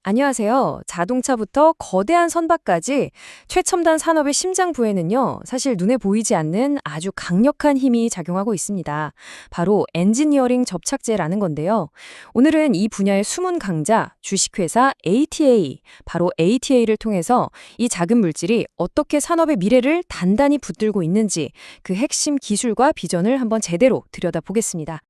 안녕하세요. 자동차부터 거대한 선박까지 최첨단 산업의 심장부에는요, 사실 눈에 보이지 않는 아주 강력한 힘이 작용하고 있습니다. 바로 엔지니어링 접착제라는 건데요. 오늘은 이 분야의 숨은 강자, 주식회사 ATA, 바로 ATA를 통해서 이 작은 물질이 어떻게 산업의 미래를 단단히 붙들고 있는지 그 핵심 기술과 비전을 한번 제대로 들여다보겠습니다.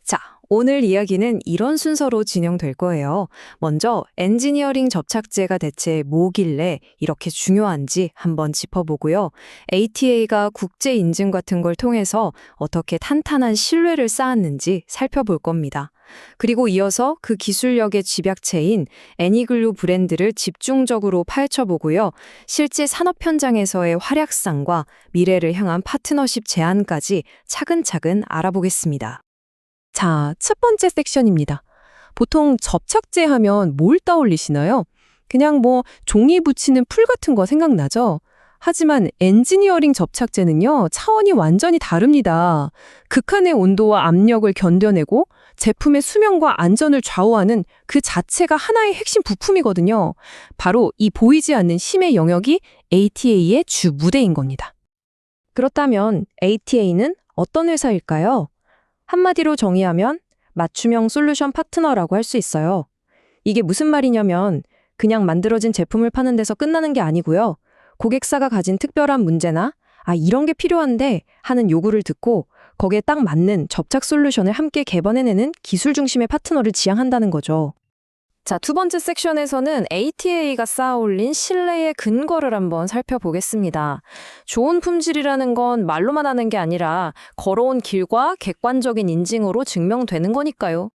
자, 오늘 이야기는 이런 순서로 진행될 거예요. 먼저 엔지니어링 접착제가 대체 뭐길래 이렇게 중요한지 한번 짚어보고요. ATA가 국제 인증 같은 걸 통해서 어떻게 탄탄한 신뢰를 쌓았는지 살펴볼 겁니다. 그리고 이어서 그 기술력의 집약체인 애니글루 브랜드를 집중적으로 파헤쳐보고요. 실제 산업 현장에서의 활약상과 미래를 향한 파트너십 제안까지 차근차근 알아보겠습니다. 자, 첫 번째 섹션입니다. 보통 접착제 하면 뭘 떠올리시나요? 그냥 종이 붙이는 풀 같은 거 생각나죠? 하지만 엔지니어링 접착제는요, 차원이 완전히 다릅니다. 극한의 온도와 압력을 견뎌내고 제품의 수명과 안전을 좌우하는 그 자체가 하나의 핵심 부품이거든요. 바로 이 보이지 않는 힘의 영역이 ATA의 주 무대인 겁니다. 그렇다면 ATA는 어떤 회사일까요? 한마디로 정의하면 맞춤형 솔루션 파트너라고 할 수 있어요. 이게 무슨 말이냐면 그냥 만들어진 제품을 파는 데서 끝나는 게 아니고요. 고객사가 가진 특별한 문제나 이런 게 필요한데 하는 요구를 듣고 거기에 딱 맞는 접착 솔루션을 함께 개발해내는 기술 중심의 파트너를 지향한다는 거죠. 자, 두 번째 섹션에서는 ATA가 쌓아올린 신뢰의 근거를 한번 살펴보겠습니다. 좋은 품질이라는 건 말로만 하는 게 아니라 걸어온 길과 객관적인 인증으로 증명되는 거니까요.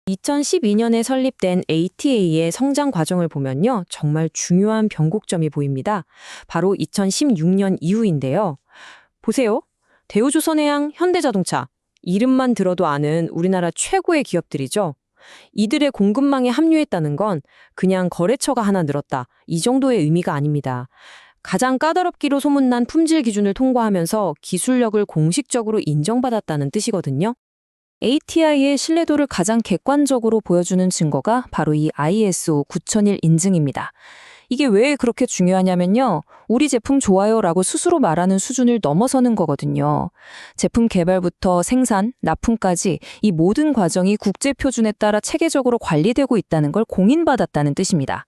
2012년에 설립된 ATA의 성장 과정을 보면요. 정말 중요한 변곡점이 보입니다. 바로 2016년 이후인데요. 보세요. 대우조선해양, 현대자동차. 이름만 들어도 아는 우리나라 최고의 기업들이죠. 이들의 공급망에 합류했다는 건 그냥 거래처가 하나 늘었다. 이 정도의 의미가 아닙니다. 가장 까다롭기로 소문난 품질 기준을 통과하면서 기술력을 공식적으로 인정받았다는 뜻이거든요. ATI의 신뢰도를 가장 객관적으로 보여주는 증거가 바로 이 ISO 9001 인증입니다. 이게 왜 그렇게 중요하냐면요. 우리 제품 좋아요라고 스스로 말하는 수준을 넘어서는 거거든요. 제품 개발부터 생산, 납품까지 이 모든 과정이 국제 표준에 따라 체계적으로 관리되고 있다는 걸 공인받았다는 뜻입니다.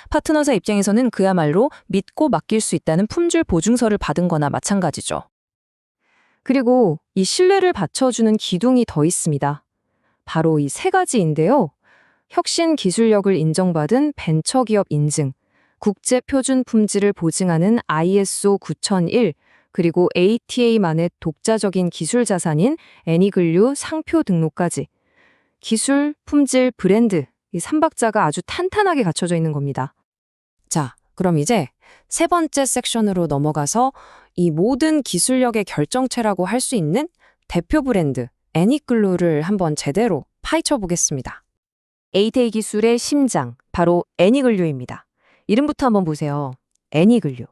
파트너사 입장에서는 그야말로 믿고 맡길 수 있다는 품질 보증서를 받은 거나 마찬가지죠. 그리고 이 신뢰를 받쳐주는 기둥이 더 있습니다. 바로 이 세 가지인데요. 혁신 기술력을 인정받은 벤처기업 인증, 국제 표준 품질을 보증하는 ISO 9001, 그리고 ATA만의 독자적인 기술 자산인 애니글루 상표 등록까지. 기술, 품질, 브랜드, 이 삼박자가 아주 탄탄하게 갖춰져 있는 겁니다. 자, 그럼 이제 세 번째 섹션으로 넘어가서 이 모든 기술력의 결정체라고 할 수 있는 대표 브랜드 애니글루를 한번 제대로 파헤쳐 보겠습니다. ATA 기술의 심장, 바로 애니글루입니다. 이름부터 한번 보세요. 애니글루.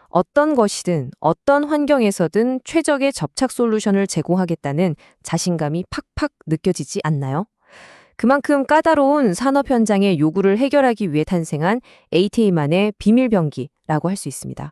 어떤 것이든 어떤 환경에서든 최적의 접착 솔루션을 제공하겠다는 자신감이 팍팍 느껴지지 않나요? 그만큼 까다로운 산업 현장의 요구를 해결하기 위해 탄생한 ATA만의 비밀병기라고 할 수 있습니다.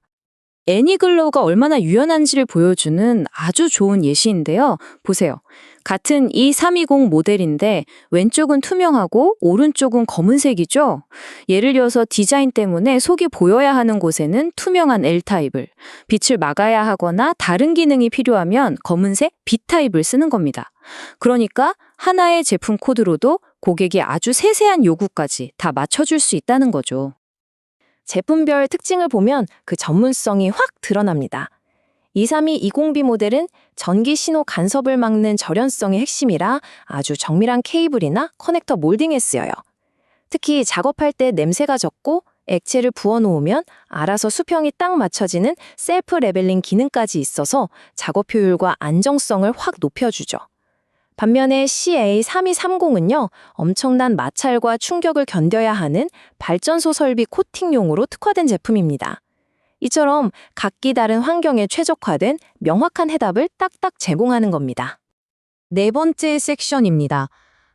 애니글로우가 얼마나 유연한지를 보여주는 아주 좋은 예시인데요. 보세요. 같은 E320 모델인데 왼쪽은 투명하고 오른쪽은 검은색이죠. 예를 들어서 디자인 때문에 속이 보여야 하는 곳에는 투명한 L타입을, 빛을 막아야 하거나 다른 기능이 필요하면 검은색 B타입을 쓰는 겁니다. 그러니까 하나의 제품 코드로도 고객이 아주 세세한 요구까지 다 맞춰줄 수 있다는 거죠. 제품별 특징을 보면 그 전문성이 확 드러납니다. 23220B 모델은 전기 신호 간섭을 막는 절연성이 핵심이라 아주 정밀한 케이블이나 커넥터 몰딩에 쓰여요. 특히 작업할 때 냄새가 적고 액체를 부어놓으면 알아서 수평이 딱 맞춰지는 셀프 레벨링 기능까지 있어서 작업 효율과 안정성을 확 높여주죠. 반면에 CA3230은요, 엄청난 마찰과 충격을 견뎌야 하는 발전소 설비 코팅용으로 특화된 제품입니다. 이처럼 각기 다른 환경에 최적화된 명확한 해답을 딱딱 제공하는 겁니다. 네 번째 섹션입니다.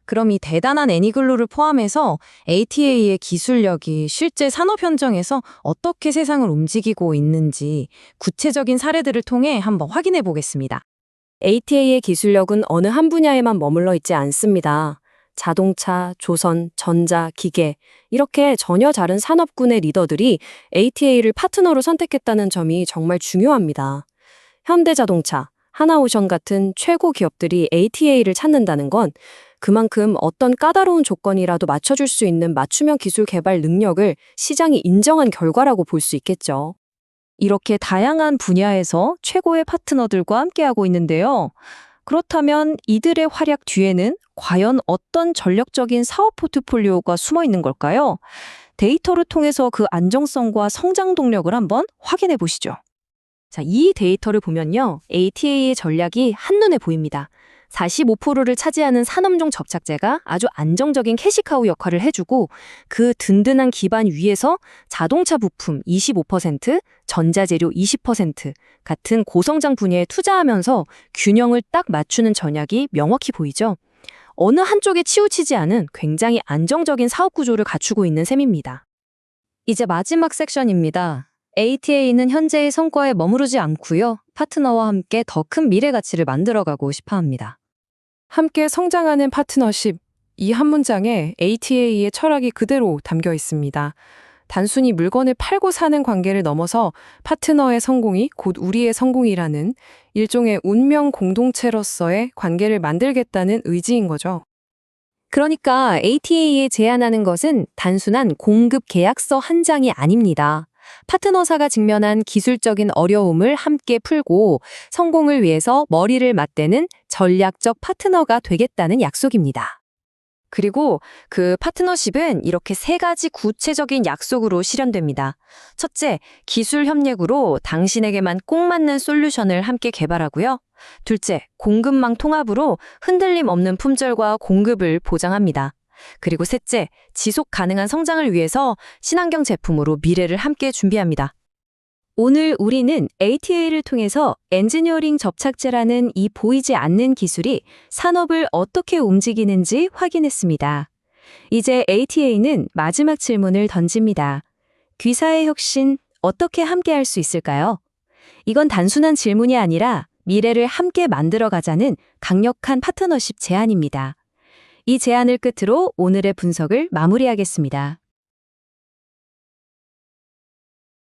그럼 이 대단한 애니글루를 포함해서 ATA의 기술력이 실제 산업 현장에서 어떻게 세상을 움직이고 있는지 구체적인 사례들을 통해 한번 확인해 보겠습니다. ATA의 기술력은 어느 한 분야에만 머물러 있지 않습니다. 자동차, 조선, 전자, 기계 이렇게 전혀 다른 산업군의 리더들이 ATA를 파트너로 선택했다는 점이 정말 중요합니다. 현대자동차, 하나오션 같은 최고 기업들이 ATA를 찾는다는 건 그만큼 어떤 까다로운 조건이라도 맞춰줄 수 있는 맞춤형 기술 개발 능력을 시장이 인정한 결과라고 볼 수 있겠죠. 이렇게 다양한 분야에서 최고의 파트너들과 함께하고 있는데요. 그렇다면 이들의 활약 뒤에는 과연 어떤 전략적인 사업 포트폴리오가 숨어 있는 걸까요? 데이터를 통해서 그 안정성과 성장 동력을 한번 확인해 보시죠. 자, 이 데이터를 보면요. ATA의 전략이 한눈에 보입니다. 45%를 차지하는 산업용 접착제가 아주 안정적인 캐시카우 역할을 해주고 그 든든한 기반 위에서 자동차 부품 25%, 전자재료 20% 같은 고성장 분야에 투자하면서 균형을 딱 맞추는 전략이 명확히 보이죠. 어느 한쪽에 치우치지 않은 굉장히 안정적인 사업 구조를 갖추고 있는 셈입니다. 이제 마지막 섹션입니다. ATA는 현재의 성과에 머무르지 않고요. 파트너와 함께 더 큰 미래 가치를 만들어가고 싶어 합니다. 함께 성장하는 파트너십. 이 한 문장에 ATA의 철학이 그대로 담겨 있습니다. 단순히 물건을 팔고 사는 관계를 넘어서 파트너의 성공이 곧 우리의 성공이라는 일종의 운명 공동체로서의 관계를 만들겠다는 의지인 거죠. 그러니까 ATA에 제안하는 것은 단순한 공급 계약서 한 장이 아닙니다. 파트너사가 직면한 기술적인 어려움을 함께 풀고 성공을 위해서 머리를 맞대는 전략적 파트너가 되겠다는 약속입니다. 그리고 그 파트너십은 이렇게 세 가지 구체적인 약속으로 실현됩니다. 첫째, 기술 협력으로 당신에게만 꼭 맞는 솔루션을 함께 개발하고요. 둘째, 공급망 통합으로 흔들림 없는 품절과 공급을 보장합니다. 그리고 셋째, 지속 가능한 성장을 위해서 친환경 제품으로 미래를 함께 준비합니다. 오늘 우리는 ATA를 통해서 엔지니어링 접착제라는 이 보이지 않는 기술이 산업을 어떻게 움직이는지 확인했습니다. 이제 ATA는 마지막 질문을 던집니다. 귀사의 혁신, 어떻게 함께할 수 있을까요? 이건 단순한 질문이 아니라 미래를 함께 만들어가자는 강력한 파트너십 제안입니다. 이 제안을 끝으로 오늘의 분석을 마무리하겠습니다.